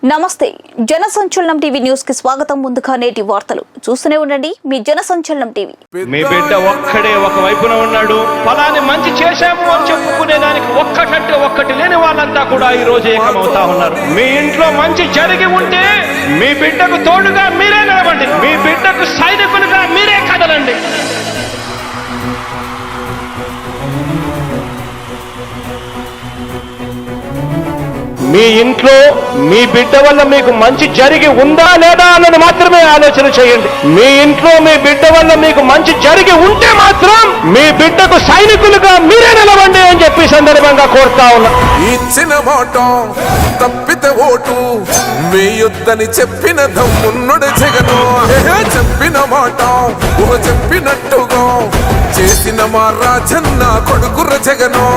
నమస్తే జన సంచలనం టీవీ న్యూస్ కి స్వాగతం. ముందుగా నేటి వార్తలు చూస్తూనే ఉండండి మీ జన సంచలనం టీవీ. మీ బిడ్డ ఒక్కడే ఒక వైపున ఉన్నాడు. ఫలాని మంచి చేశాము అని చెప్పుకునే దానికి ఒక్కటంటే ఒక్కటి లేని వాళ్ళంతా కూడా ఈ రోజు ఏకమవుతా ఉన్నారు. మీ ఇంట్లో మంచి జరిగి ఉంటే మీ బిడ్డకు తోడుగా మీరే నిలబండి. మీ బిడ్డకు సైనికులుగా మీరే కదలండి. మీ ఇంట్లో మీ బిడ్డ వల్ల మీకు మంచి జరిగి ఉందా లేదా అన్నది మాత్రమే ఆలోచన చేయండి. మీ ఇంట్లో మీ బిడ్డ వల్ల మీకు మంచి జరిగి ఉంటే మాత్రం మీ బిడ్డకు సైనికులుగా మీరే నిలవండి అని చెప్పి సందర్భంగా కోరుతా ఉన్నా. ఇచ్చిన మాట తప్పితే ఓటు వేయొద్దని చెప్పిన దమ్మున్నడు జగను. చెప్పిన మాట చెప్పినట్టుగా చేసిన మా రాజన్న కొడుకుర జగను.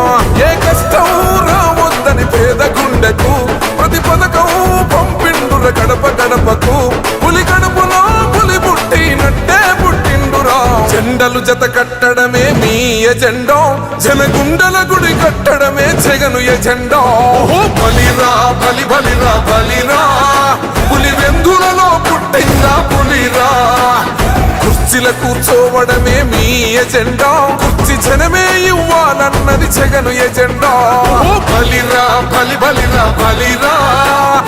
ఏ కష్టం రావద్దని పేద గుండెకు ప్రతి పథకం పంపిండుర గడప గడపకు. పులి గడపలో పులి పుట్టినట్టే పుట్టిండురా. జెండలు జత కట్టడమే మీ ఎజెండా, జనగుండల గుడి కట్టడమే జగను ఎజెండా. బలిరా బలి బలిరా బలిరా, పులి వెందులలో పుట్టిందా పులిరా. కుర్చీల కూర్చోవడమే మీ ఎజెండా, కుర్చీ జనమే ఇవ్వాలన్నది జగను ఎజెండా. బలిరా బలి బలిరా బలిరా,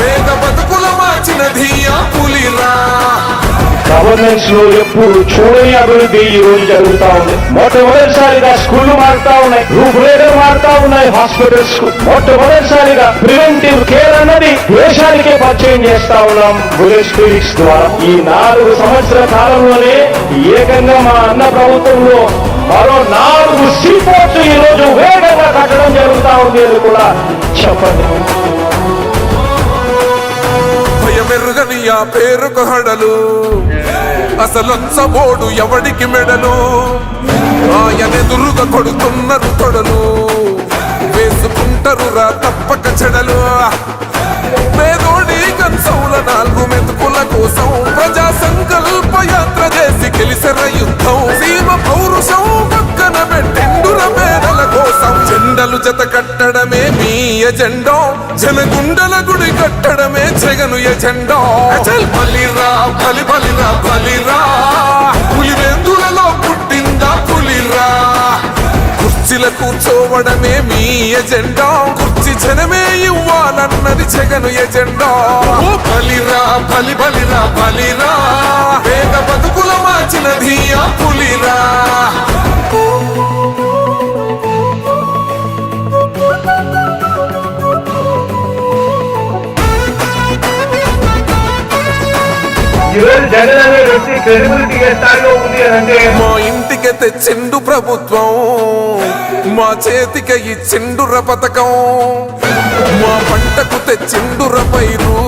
పేద బతుకుల మార్చినది ఆ పులిరా. గవర్నెన్స్ లో ఎప్పుడు చూడని అభివృద్ధి ఈ రోజు జరుగుతా ఉంది. మొట్టమొదటిసారిగా స్కూళ్లు మారుతా ఉన్నాయి, రూపురేఖలు మారుతా ఉన్నాయి. హాస్పిటల్స్ కు మొట్టమొదటిసారిగా ప్రివెంటివ్ కేర్ అన్నది దేశానికే పరిచయం చేస్తా ఉన్నాం బుల్లెట్ క్లినిక్స్ ద్వారా. ఈ 4 సంవత్సరాల కాలంలోనే ఏకంగా మా అన్న ప్రభుత్వంలో మరో 4 సీపోర్ట్స్ ఈ రోజు వేగంగా కట్టడం జరుగుతా ఉంది అని కూడా చెప్పండి. భయమెరుగని ఆ పేరుకు హడలు, అసలొచ్చబోడు ఎవడికి మెడలు. ఆయనెదురుగా కొడుతున్నారు తొడలు, వేసుకుంటారు రా తప్పక చెడలు. పేదోడి కన్సౌల 4 మెతుకుల కోసం ప్రజా సంకల్ప యాత్ర చేసి గెలిసెర యుద్ధం. సీమ పౌరుషం పక్కన పెట్టిండుర పేదల కోసం. జెండలు జత కట్టడమే మీ ఎజెండా, జనగుండల గుడి కట్టడమే జగను ఎజెండా. బలిరా బలి బలిరా బలిరా, పులి వెందులలో పుట్టిందా పులిరా. కుర్చీల కూర్చోవడమే మీ ఎజెండా, కుర్చీ జనమే ఇవ్వాలన్నది జగను ఎజెండా. బలిరా బలి బలిరా బలిరా, పేద బతుకుల మార్చినది ఆ పులిరా. జగన్ అనే వ్యక్తి క్రెడిబిలిటీ ఏ స్థాయిలో ఉంది అంటే మా ఇంటికి తెచ్చిండు ప్రభుత్వం, మా చేతికి ఇచ్చిండుర పథకం. మా పంటకు తెచ్చిండుర పైరు,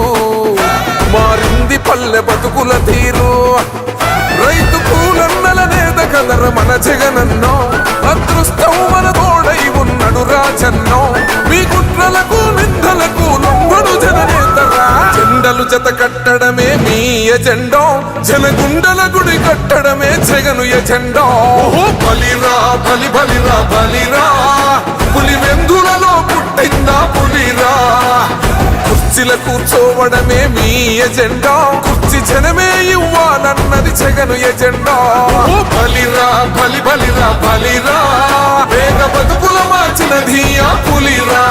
మారింది పల్లె బతుకుల తీరు. రైతు కూలన్నల నేత కదర మన జగనన్నో, అదృష్టం మన తోడై ఉన్నడు రాజన్నో. మీ కుట్రలకు నిందలకు లొంగడు జననేతరా. జెండలు జత కట్టడమే మీ ఎజెండా, జనగుండల గుడి కట్టడమే జగను ఎజెండా. బలిరా బలి బలిరా బలిరా, పులి వెందులలో పుట్టిందా పులిరా. కుర్చీల కూర్చోవడమే మీ ఎజెండా, కుర్చీ జనమే ఇవ్వాలన్నది జగను ఎజెండా. బలిరా బలి బలిరా బలిరా, పేద బతుకుల మార్చినది ఆ పులిరా.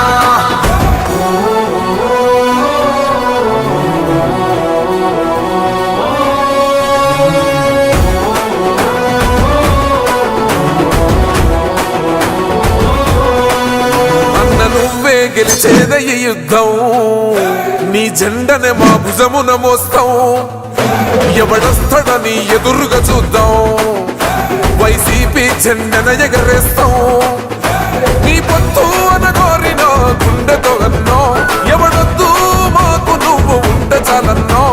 నువ్వే గెలిచేద ఈ యుద్ధం, నీ జెండనే మా భుజమున మోస్తాం. ఎవడొస్తాడని ఎదురుగా చూద్దాం, వైసీపీ జెండన ఎగరేస్తాం. నీ పొత్తు అనగోరిన గుండెతో అన్నో, ఎవడొద్దు మాకు నువ్వు ఉంటే చాలన్నో.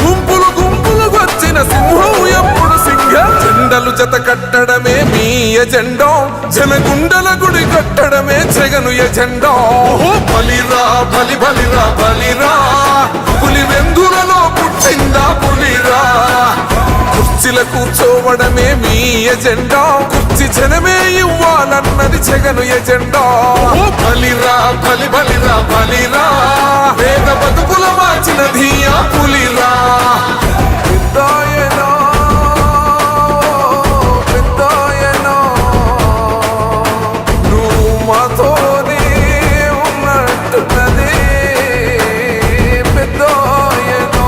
గుంపులు గుంపులు వచ్చిన సింహం ఎప్పుడు సింహ. జెండలు జత కట్టడమే మీ ఎజెండా, జనగుండల గుడి కట్టడమే జగను ఎజెండా. బలిరా బలి బలిరా బలిరా, పులి వెందులలో పుట్టిందా పులిరా. కుర్చీల కూర్చోవడమే మీ ఎజెండా, కుర్చీ జనమే ఇవ్వాలన్నది జగను ఎజెండా. బలిరా బలి బలిరా బలిరా, పేద బతుకుల మార్చిన మనధియా పులిరా పెద్దాయనో పెద్దాయనో నువ్వు మాతోనే ఉన్నట్టున్నదే పెద్దాయనో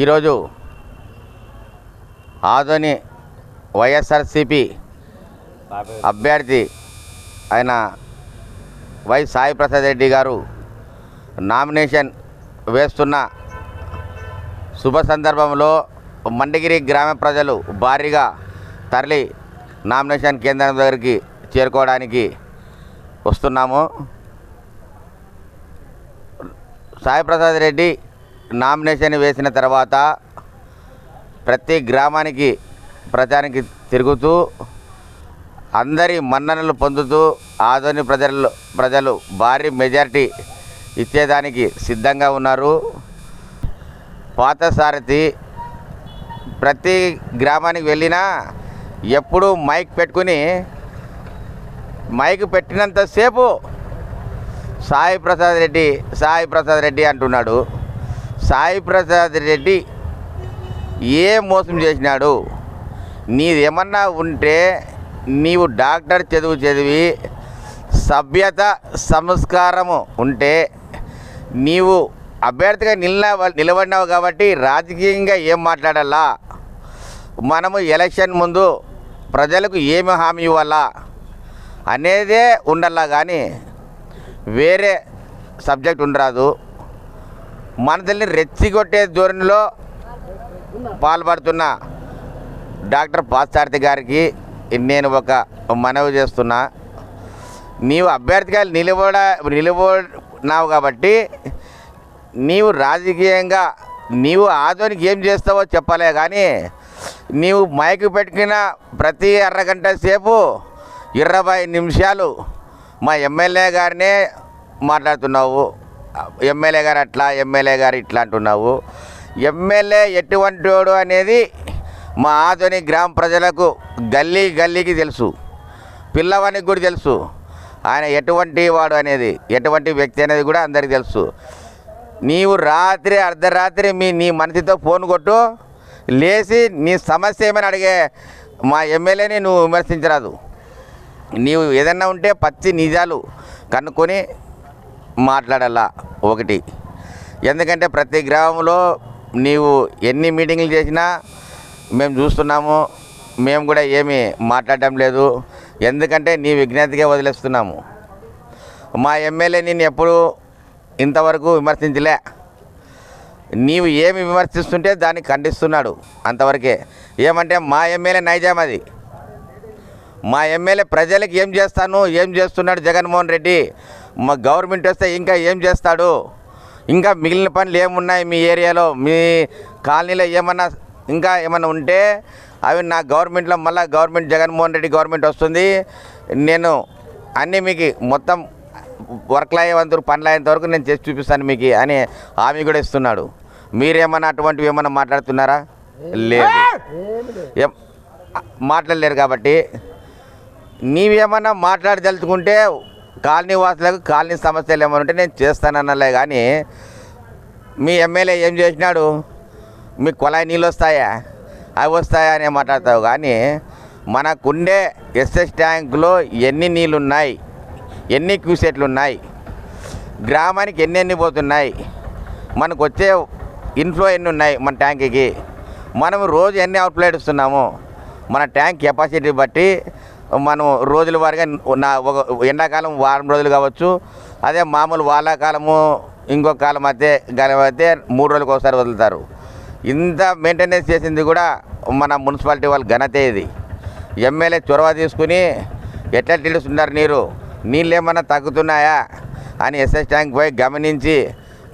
ఈరోజు ఆదోని వైఎస్ఆర్సిపి అభ్యర్థి అయిన వై సాయి ప్రసాద్ రెడ్డి గారు నామినేషన్ వేస్తున్న శుభ సందర్భంలో మండగిరి గ్రామ ప్రజలు భారీగా తరలి నామినేషన్ కేంద్రం దగ్గరికి చేరుకోవడానికి వస్తున్నాము. సాయి ప్రసాద్ రెడ్డి నామినేషన్ వేసిన తర్వాత ప్రతి గ్రామానికి ప్రచారానికి తిరుగుతూ అందరి మన్ననలు పొందుతూ ఆదోని ప్రజలు భారీ మెజారిటీ ఇచ్చేదానికి సిద్ధంగా ఉన్నారు. పాతసారథి ప్రతి గ్రామానికి వెళ్ళినా ఎప్పుడూ మైక్ పెట్టుకుని మైక్ పెట్టినంతసేపు సాయి ప్రసాద్ రెడ్డి అంటున్నాడు. సాయి ప్రసాద్ రెడ్డి ఏ మోసం చేసినాడు? నీదేమన్నా ఉంటే నీవు డాక్టర్ చదివి సభ్యత సంస్కారము ఉంటే నీవు అభ్యర్థిగా నిలబడినావు కాబట్టి రాజకీయంగా ఏం మాట్లాడాలా? మనము ఎలక్షన్ ముందు ప్రజలకు ఏమి హామీ ఇవ్వాలా అనేదే ఉండల్లా కానీ వేరే సబ్జెక్ట్ ఉండరాదు. మనల్ని రెచ్చిగొట్టే ధోరణిలో పాల్పడుతున్న డాక్టర్ పార్థసారథి గారికి నేను ఒక మనవి చేస్తున్నా. నీవు అభ్యర్థిగా నిలబడినావు కాబట్టి నీవు రాజకీయంగా నీవు ఆదోనికి ఏం చేస్తావో చెప్పలే కానీ నీవు మైకు పెట్టుకున్న ప్రతి అరగంట సేపు 20 నిమిషాలు మా ఎమ్మెల్యే గారినే మాట్లాడుతున్నావు. ఎమ్మెల్యే గారు అట్లా, ఎమ్మెల్యే గారు ఇట్లా అంటున్నావు. ఎమ్మెల్యే ఎటువంటి వాడు అనేది మా ఆదోని గ్రామ ప్రజలకు గల్లీకి తెలుసు, పిల్లవానికి కూడా తెలుసు. ఆయన ఎటువంటి వాడు అనేది, ఎటువంటి వ్యక్తి అనేది కూడా అందరికీ తెలుసు. నీవు అర్ధరాత్రి నీ మనసుతో ఫోన్ కొట్టు, లేచి నీ సమస్య ఏమైనా అడిగే మా ఎమ్మెల్యేని నువ్వు విమర్శించరాదు. నీవు ఏదన్నా ఉంటే పచ్చి నిజాలు కనుక్కొని మాట్లాడాలా ఒకటి. ఎందుకంటే ప్రతి గ్రామంలో నీవు ఎన్ని మీటింగ్లు చేసినా మేము చూస్తున్నాము, మేము కూడా ఏమీ మాట్లాడటం లేదు. ఎందుకంటే నీ విజ్ఞతగా వదిలేస్తున్నాము. మా ఎమ్మెల్యే నిన్ను ఎప్పుడు ఇంతవరకు విమర్శించలే. నీవు ఏమి విమర్శిస్తుంటే దాన్ని ఖండిస్తున్నాడు అంతవరకే. ఏమంటే మా ఎమ్మెల్యే నైజాం అది. మా ఎమ్మెల్యే ప్రజలకు ఏం చేస్తున్నాడు జగన్మోహన్ రెడ్డి, మా గవర్నమెంట్ వస్తే ఇంకా ఏం చేస్తాడు, ఇంకా మిగిలిన పనులు ఏమున్నాయి మీ ఏరియాలో, మీ కాలనీలో ఏమన్నా ఉంటే అవి నా గవర్నమెంట్లో మళ్ళీ జగన్మోహన్ రెడ్డి గవర్నమెంట్ వస్తుంది, నేను అన్నీ మీకు మొత్తం వర్క్లు అయ్యేంత పనులు అయ్యేంత వరకు నేను చేసి చూపిస్తాను మీకు అని హామీ కూడా ఇస్తున్నాడు. మీరేమన్నా అటువంటివి ఏమన్నా మాట్లాడుతున్నారా? లేదు, మాట్లాడలేరు. కాబట్టి నీవేమన్నా మాట్లాడదలుచుకుంటే కాలనీ వాసులకు కాలనీ సమస్యలు ఏమైనా ఉంటే నేను చేస్తానన్నలే కానీ మీ ఎమ్మెల్యే ఏం చేసినాడు, మీకు కుళాయి నీళ్ళు వస్తాయా, అవి వస్తాయా అని మాట్లాడతావు. కానీ మనకుండే ఎస్ఎస్ ట్యాంకులో ఎన్ని నీళ్ళు ఉన్నాయి, ఎన్ని క్యూసెట్లు ఉన్నాయి, గ్రామానికి ఎన్ని పోతున్నాయి, మనకు వచ్చే ఇన్ఫ్లో ఎన్ని ఉన్నాయి మన ట్యాంక్కి, మనం రోజు ఎన్ని అవుట్లెట్ ఇస్తున్నాము, మన ట్యాంక్ కెపాసిటీ బట్టి మనం రోజుల వారిగా ఒక ఎండాకాలం వారం రోజులు కావచ్చు, అదే మామూలు వానాకాలము ఇంకొక కాలం అయితే 3 రోజులకు ఒకసారి వదులుతారు. ఇంత మెయింటెనెన్స్ చేసింది కూడా మన మున్సిపాలిటీ వాళ్ళ ఘనతే ఇది. ఎమ్మెల్యే చొరవ తీసుకుని ఎట్లా తెలుస్తున్నారు నీళ్ళు ఏమన్నా తగ్గుతున్నాయా అని ఎస్ఎస్ ట్యాంక్ పోయి గమనించి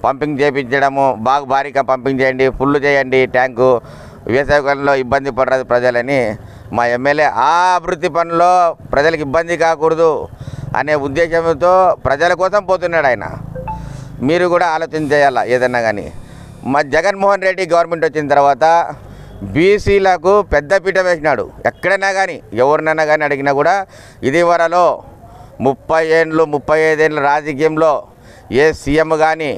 పంపింగ్ చేయించడము, బాగా భారీగా పంపింగ్ చేయండి, ఫుల్ చేయండి ట్యాంకు, వేసవికాలంలో ఇబ్బంది పడరాదు ప్రజలని మా ఎమ్మెల్యే ఆ అభివృద్ధి పనుల్లో ప్రజలకు ఇబ్బంది కాకూడదు అనే ఉద్దేశంతో ప్రజల కోసం పోతున్నాడు ఆయన. మీరు కూడా ఆలోచన చేయాలా ఏదన్నా కానీ. మా జగన్మోహన్ రెడ్డి గవర్నమెంట్ వచ్చిన తర్వాత బీసీలకు పెద్దపీట వేసినాడు. ఎక్కడైనా కానీ ఎవరినైనా కానీ అడిగినా కూడా ఇది వరలో 35 ఏళ్ళ రాజకీయంలో ఏ సీఎం కానీ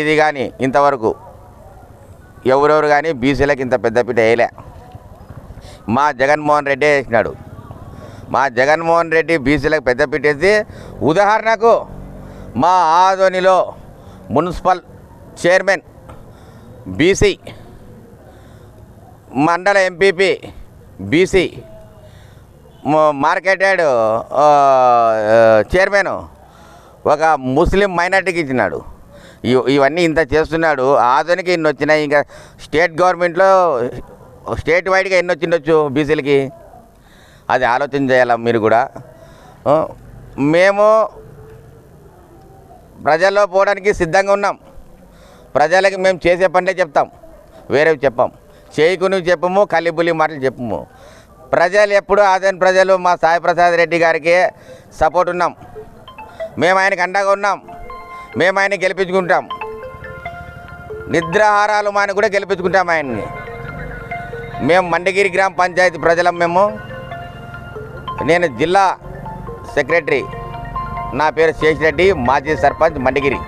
ఇది కానీ ఇంతవరకు ఎవరెవరు కానీ బీసీలకు ఇంత పెద్దపీట వేయలే. మా జగన్మోహన్ రెడ్డి వేసినాడు. మా జగన్మోహన్ రెడ్డి బీసీలకు పెద్దపీట వేసి, ఉదాహరణకు మా ఆదోనిలో మున్సిపల్ చైర్మన్ బీసీ, మండల ఎంపీపీ బీసీ, మార్కెటెడ్ చైర్మన్ ఒక ముస్లిం మైనార్టీకి ఇచ్చినాడు. ఇవన్నీ ఇంత చేస్తున్నాడు. ఆదోనికి ఇన్ని వచ్చినాయి, ఇంకా స్టేట్ గవర్నమెంట్లో స్టేట్ వైడ్గా ఎన్ని వచ్చిండొచ్చు బీసీలకి, అది ఆలోచన చేయాలి మీరు కూడా. మేము ప్రజల్లో పోవడానికి సిద్ధంగా ఉన్నాం. ప్రజలకి మేము చేసే పనులే చెప్తాం, వేరేవి చెప్పాం. చేయకుని చెప్పము, కలిబులి మాటలు చెప్పము. ప్రజలు ఎప్పుడు ఆదోని ప్రజలు మా సాయి ప్రసాద్ రెడ్డి గారికి సపోర్ట్ ఉన్నాం. మేము ఆయనకు అండగా ఉన్నాం. మేము ఆయన గెలిపించుకుంటాం. నిద్రాహారాలు మాని కూడా గెలిపించుకుంటాం ఆయన్ని. మేము మండగిరి గ్రామ పంచాయతీ ప్రజలం. నేను జిల్లా సెక్రటరీ, నా పేరు శేషిరెడ్డి, మాజీ సర్పంచ్ మండగిరి.